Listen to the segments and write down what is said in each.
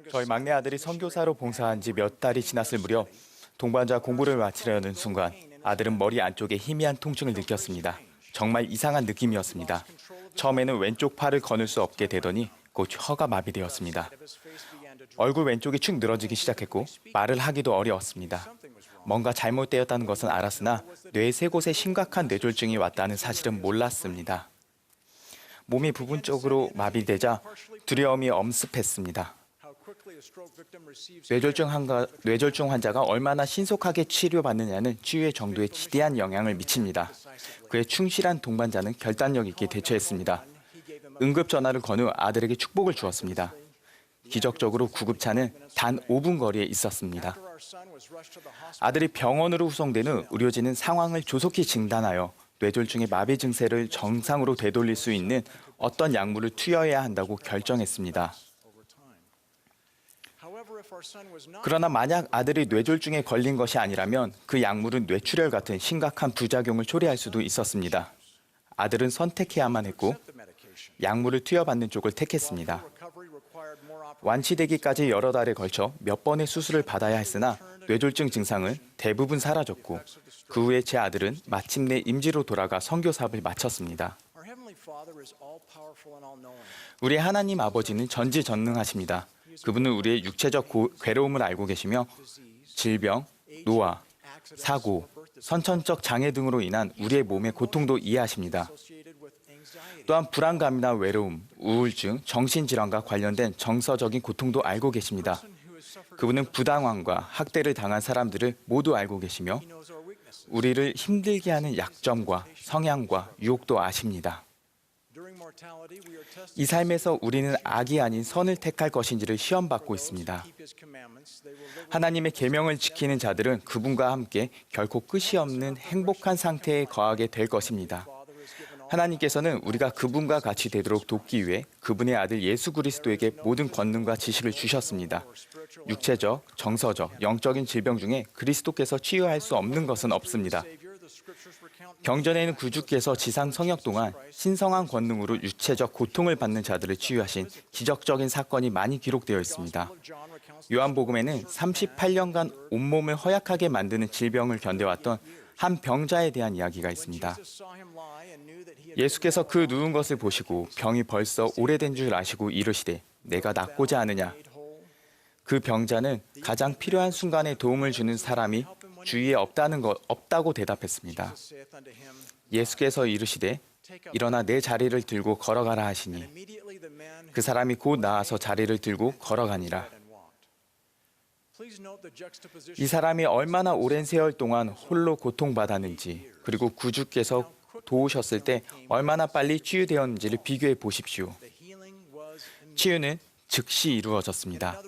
저희 막내 아들이 선교사로 봉사한 지 몇 달이 지났을 무렵 동반자 공부를 마치려는 순간 아들은 머리 안쪽에 희미한 통증을 느꼈습니다. 정말 이상한 느낌이었습니다. 처음에는 왼쪽 팔을 거늘 수 없게 되더니 곧 혀가 마비되었습니다. 얼굴 왼쪽이 축 늘어지기 시작했고 말을 하기도 어려웠습니다. 뭔가 잘못되었다는 것은 알았으나 뇌 세 곳에 심각한 뇌졸중이 왔다는 사실은 몰랐습니다. 몸이 부분적으로 마비되자 두려움이 엄습했습니다. 뇌졸중 환자가 얼마나 신속하게 치료받느냐는 치유의 정도에 지대한 영향을 미칩니다. 그의 충실한 동반자는 결단력 있게 대처했습니다. 응급 전화를 건 후 아들에게 축복을 주었습니다. 기적적으로 구급차는 단 5분 거리에 있었습니다. 아들이 병원으로 후송된 후 의료진은 상황을 조속히 진단하여 뇌졸중의 마비 증세를 정상으로 되돌릴 수 있는 어떤 약물을 투여해야 한다고 결정했습니다. 그러나 만약 아들이 뇌졸중에 걸린 것이 아니라면 그 약물은 뇌출혈 같은 심각한 부작용을 초래할 수도 있었습니다. 아들은 선택해야만 했고 약물을 투여받는 쪽을 택했습니다. 완치되기까지 여러 달에 걸쳐 몇 번의 수술을 받아야 했으나 뇌졸중 증상은 대부분 사라졌고 그 후에 제 아들은 마침내 임지로 돌아가 선교 사업을 마쳤습니다. 우리 하나님 아버지는 전지전능하십니다. 그분은 우리의 육체적 괴로움을 알고 계시며 질병, 노화, 사고, 선천적 장애 등으로 인한 우리의 몸의 고통도 이해하십니다. 또한 불안감이나 외로움, 우울증, 정신질환과 관련된 정서적인 고통도 알고 계십니다. 그분은 부당함과 학대를 당한 사람들을 모두 알고 계시며 우리를 힘들게 하는 약점과 성향과 유혹도 아십니다. 이 삶에서 우리는 악이 아닌 선을 택할 것인지를 시험받고 있습니다. 하나님의 계명을 지키는 자들은 그분과 함께 결코 끝이 없는 행복한 상태에 거하게 될 것입니다. 하나님께서는 우리가 그분과 같이 되도록 돕기 위해 그분의 아들 예수 그리스도에게 모든 권능과 지식을 주셨습니다. 육체적, 정서적, 영적인 질병 중에 그리스도께서 치유할 수 없는 것은 없습니다. 경전에는 구주께서 지상 성역 동안 신성한 권능으로 육체적 고통을 받는 자들을 치유하신 기적적인 사건이 많이 기록되어 있습니다. 요한복음에는 38년간 온몸을 허약하게 만드는 질병을 견뎌왔던 한 병자에 대한 이야기가 있습니다. 예수께서 그 누운 것을 보시고 병이 벌써 오래된 줄 아시고 이르시되 내가 낫고자 하느냐. 그 병자는 가장 필요한 순간에 도움을 주는 사람이 주위에 없다고 대답했습니다. 예수께서 이르시되 일어나 내 자리를 들고 걸어가라 하시니 그 사람이 곧 나아서 자리를 들고 걸어가니라. 이 사람이 얼마나 오랜 세월 동안 홀로 고통받았는지 그리고 구주께서 도우셨을 때 얼마나 빨리 치유되었는지를 비교해 보십시오. 치유는 즉시 이루어졌습니다.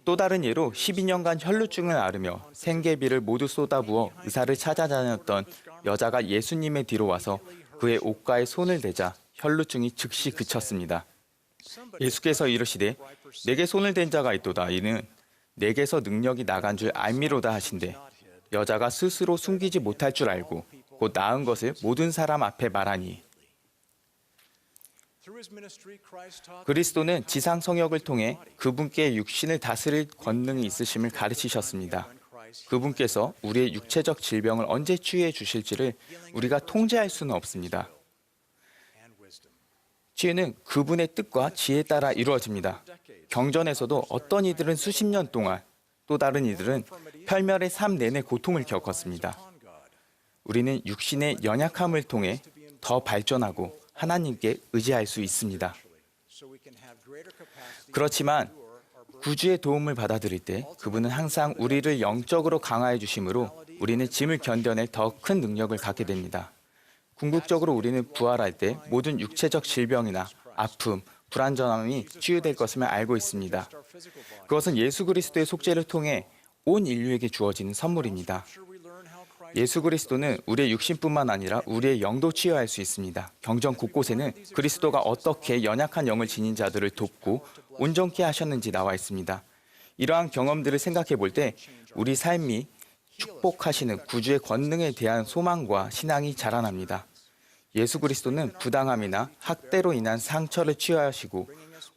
또 다른 예로 12년간 혈루증을 앓으며 생계비를 모두 쏟아부어 의사를 찾아다녔던 여자가 예수님의 뒤로 와서 그의 옷가에 손을 대자 혈루증이 즉시 그쳤습니다. 예수께서 이르시되 내게 손을 댄 자가 있도다. 이는 내게서 능력이 나간 줄 알미로다 하신대 여자가 스스로 숨기지 못할 줄 알고 곧 나은 것을 모든 사람 앞에 말하니. 그리스도는 지상 성역을 통해 그분께 육신을 다스릴 권능이 있으심을 가르치셨습니다. 그분께서 우리의 육체적 질병을 언제 치유해 주실지를 우리가 통제할 수는 없습니다. 치유는 그분의 뜻과 지혜에 따라 이루어집니다. 경전에서도 어떤 이들은 수십 년 동안 또 다른 이들은 혈멸의 삶 내내 고통을 겪었습니다. 우리는 육신의 연약함을 통해 더 발전하고 하나님께 의지할 수 있습니다. 그렇지만 구주의 도움을 받아들일 때 그분은 항상 우리를 영적으로 강화해 주심으로 우리는 짐을 견뎌낼 더 큰 능력을 갖게 됩니다. 궁극적으로 우리는 부활할 때 모든 육체적 질병이나 아픔, 불안정함이 치유될 것임을 알고 있습니다. 그것은 예수 그리스도의 속죄를 통해 온 인류에게 주어지는 선물입니다. 예수 그리스도는 우리의 육신뿐만 아니라 우리의 영도 치유할 수 있습니다. 경전 곳곳에는 그리스도가 어떻게 연약한 영을 지닌 자들을 돕고 온전케 하셨는지 나와 있습니다. 이러한 경험들을 생각해 볼 때 우리 삶이 축복하시는 구주의 권능에 대한 소망과 신앙이 자라납니다. 예수 그리스도는 부당함이나 학대로 인한 상처를 치유하시고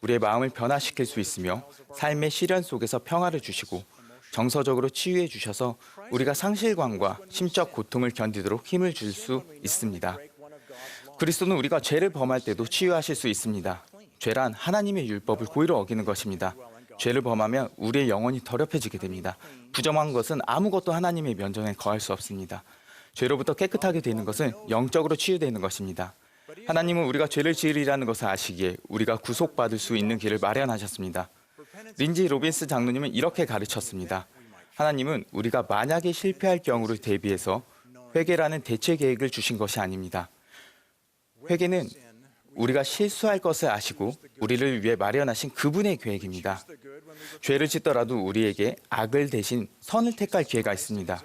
우리의 마음을 변화시킬 수 있으며 삶의 시련 속에서 평화를 주시고 정서적으로 치유해 주셔서 우리가 상실감과 심적 고통을 견디도록 힘을 줄 수 있습니다. 그리스도는 우리가 죄를 범할 때도 치유하실 수 있습니다. 죄란 하나님의 율법을 고의로 어기는 것입니다. 죄를 범하면 우리의 영혼이 더럽혀지게 됩니다. 부정한 것은 아무것도 하나님의 면전에 거할 수 없습니다. 죄로부터 깨끗하게 되는 것은 영적으로 치유되는 것입니다. 하나님은 우리가 죄를 지으리라는 것을 아시기에 우리가 구속받을 수 있는 길을 마련하셨습니다. 린지 로빈스 장로님은 이렇게 가르쳤습니다. 하나님은 우리가 만약에 실패할 경우를 대비해서 회개라는 대체 계획을 주신 것이 아닙니다. 회개는 우리가 실수할 것을 아시고 우리를 위해 마련하신 그분의 계획입니다. 죄를 짓더라도 우리에게 악을 대신 선을 택할 기회가 있습니다.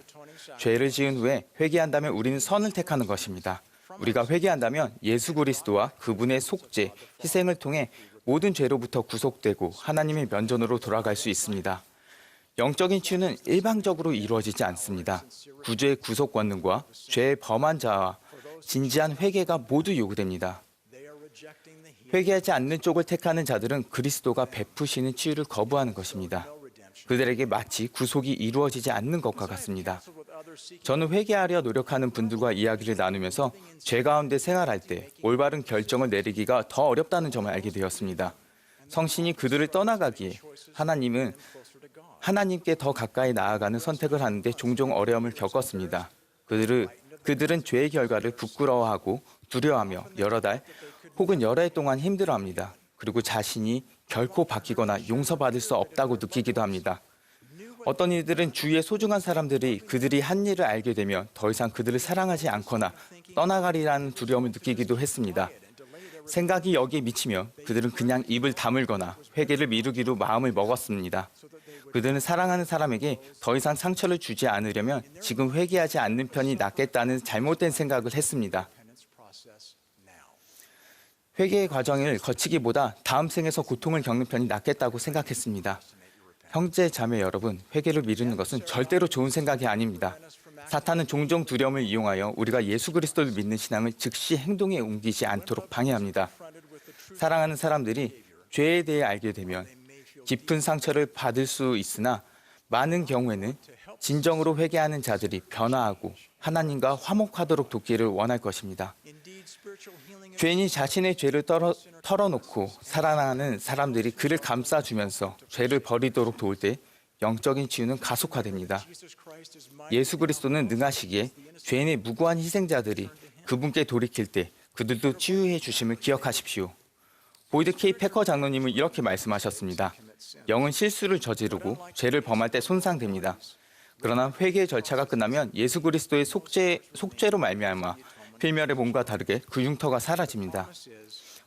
죄를 지은 후에 회개한다면 우리는 선을 택하는 것입니다. 우리가 회개한다면 예수 그리스도와 그분의 속죄, 희생을 통해 모든 죄로부터 구속되고 하나님의 면전으로 돌아갈 수 있습니다. 영적인 치유는 일방적으로 이루어지지 않습니다. 구주의 구속 권능과 죄의 범한 자와 진지한 회개가 모두 요구됩니다. 회개하지 않는 쪽을 택하는 자들은 그리스도가 베푸시는 치유를 거부하는 것입니다. 그들에게 마치 구속이 이루어지지 않는 것과 같습니다. 저는 회개하려 노력하는 분들과 이야기를 나누면서 죄 가운데 생활할 때 올바른 결정을 내리기가 더 어렵다는 점을 알게 되었습니다. 성신이 그들을 떠나가기에 하나님은 하나님께 더 가까이 나아가는 선택을 하는데 종종 어려움을 겪었습니다. 그들은 죄의 결과를 부끄러워하고 두려워하며 여러 달 혹은 여러 해 동안 힘들어합니다. 그리고 자신이 결코 바뀌거나 용서받을 수 없다고 느끼기도 합니다. 어떤 이들은 주위의 소중한 사람들이 그들이 한 일을 알게 되면 더 이상 그들을 사랑하지 않거나 떠나가리라는 두려움을 느끼기도 했습니다. 생각이 여기에 미치면 그들은 그냥 입을 다물거나 회개를 미루기로 마음을 먹었습니다. 그들은 사랑하는 사람에게 더 이상 상처를 주지 않으려면 지금 회개하지 않는 편이 낫겠다는 잘못된 생각을 했습니다. 회개의 과정을 거치기보다 다음 생에서 고통을 겪는 편이 낫겠다고 생각했습니다. 형제, 자매 여러분, 회개를 미루는 것은 절대로 좋은 생각이 아닙니다. 사탄은 종종 두려움을 이용하여 우리가 예수 그리스도를 믿는 신앙을 즉시 행동에 옮기지 않도록 방해합니다. 사랑하는 사람들이 죄에 대해 알게 되면 깊은 상처를 받을 수 있으나 많은 경우에는 진정으로 회개하는 자들이 변화하고 하나님과 화목하도록 돕기를 원할 것입니다. 죄인이 자신의 죄를 털어놓고 살아나는 사람들이 그를 감싸주면서 죄를 버리도록 도울 때 영적인 치유는 가속화됩니다. 예수 그리스도는 능하시기에 죄인의 무고한 희생자들이 그분께 돌이킬 때 그들도 치유해 주심을 기억하십시오. 보이드 K 패커 장로님은 이렇게 말씀하셨습니다. 영은 실수를 저지르고 죄를 범할 때 손상됩니다. 그러나 회개의 절차가 끝나면 예수 그리스도의 속죄로 말미암아 필멸의 몸과 다르게 그 흉터가 사라집니다.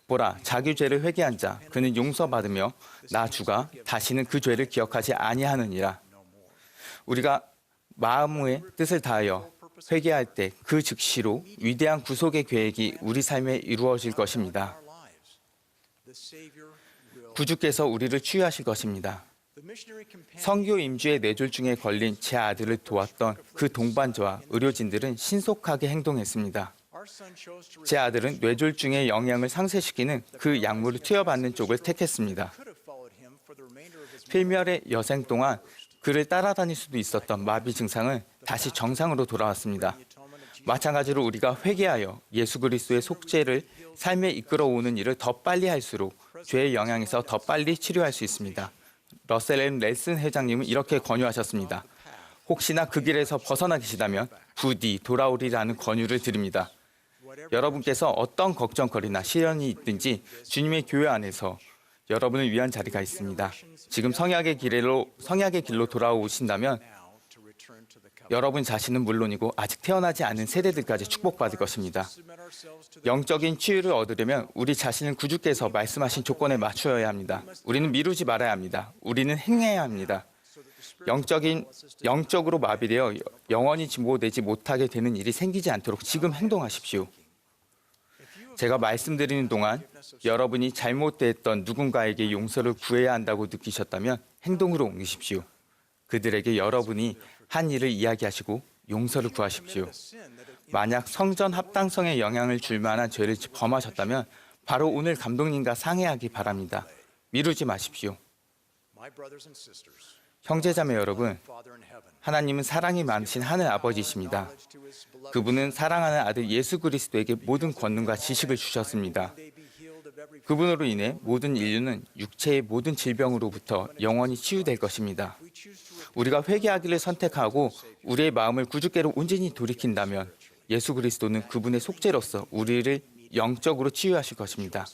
보라, 자기 죄를 회개한 자 그는 용서받으며 나 주가 다시는 그 죄를 기억하지 아니하느니라. 우리가 마음의 뜻을 다하여 회개할 때 그 즉시로 위대한 구속의 계획이 우리 삶에 이루어질 것입니다. 구주께서 우리를 치유하실 것입니다. 선교 임주의 뇌졸중에 걸린 제 아들을 도왔던 그 동반자와 의료진들은 신속하게 행동했습니다. 제 아들은 뇌졸중의 영향을 상쇄시키는 그 약물을 투여받는 쪽을 택했습니다. 필멸의 여생 동안 그를 따라다닐 수도 있었던 마비 증상은 다시 정상으로 돌아왔습니다. 마찬가지로 우리가 회개하여 예수 그리스도의 속죄를 삶에 이끌어오는 일을 더 빨리 할수록 죄의 영향에서 더 빨리 치료할 수 있습니다. 러셀 M. 넬슨 회장님은 이렇게 권유하셨습니다. 혹시나 그 길에서 벗어나 계시다면 부디 돌아오리라는 권유를 드립니다. 여러분께서 어떤 걱정거리나 시련이 있든지 주님의 교회 안에서 여러분을 위한 자리가 있습니다. 지금 성약의 길로 돌아오신다면 여러분 자신은 물론이고 아직 태어나지 않은 세대들까지 축복받을 것입니다. 영적인 치유를 얻으려면 우리 자신을 구주께서 말씀하신 조건에 맞추어야 합니다. 우리는 미루지 말아야 합니다. 우리는 행해야 합니다. 영적으로 마비되어 영원히 진보되지 못하게 되는 일이 생기지 않도록 지금 행동하십시오. 제가 말씀드리는 동안 여러분이 잘못됐던 누군가에게 용서를 구해야 한다고 느끼셨다면 행동으로 옮기십시오. 그들에게 여러분이 한 일을 이야기하시고 용서를 구하십시오. 만약 성전 합당성에 영향을 줄 만한 죄를 범하셨다면 바로 오늘 감독님과 상의하기 바랍니다. 미루지 마십시오. 형제자매 여러분, 하나님은 사랑이 많으신 하늘 아버지이십니다. 그분은 사랑하는 아들 예수 그리스도에게 모든 권능과 지식을 주셨습니다. 그분으로 인해 모든 인류는 육체의 모든 질병으로부터 영원히 치유될 것입니다. 우리가 회개하기를 선택하고 우리의 마음을 구주께로 온전히 돌이킨다면 예수 그리스도는 그분의 속죄로서 우리를 영적으로 치유하실 것입니다.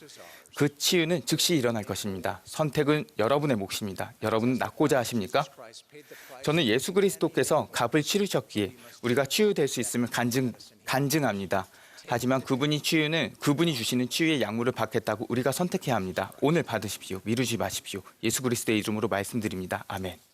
그 치유는 즉시 일어날 것입니다. 선택은 여러분의 몫입니다. 여러분은 낫고자 하십니까? 저는 예수 그리스도께서 값을 치르셨기에 우리가 치유될 수 있음을 간증합니다. 하지만 그분이 주시는 치유의 약물을 받겠다고 우리가 선택해야 합니다. 오늘 받으십시오. 미루지 마십시오. 예수 그리스도의 이름으로 말씀드립니다. 아멘.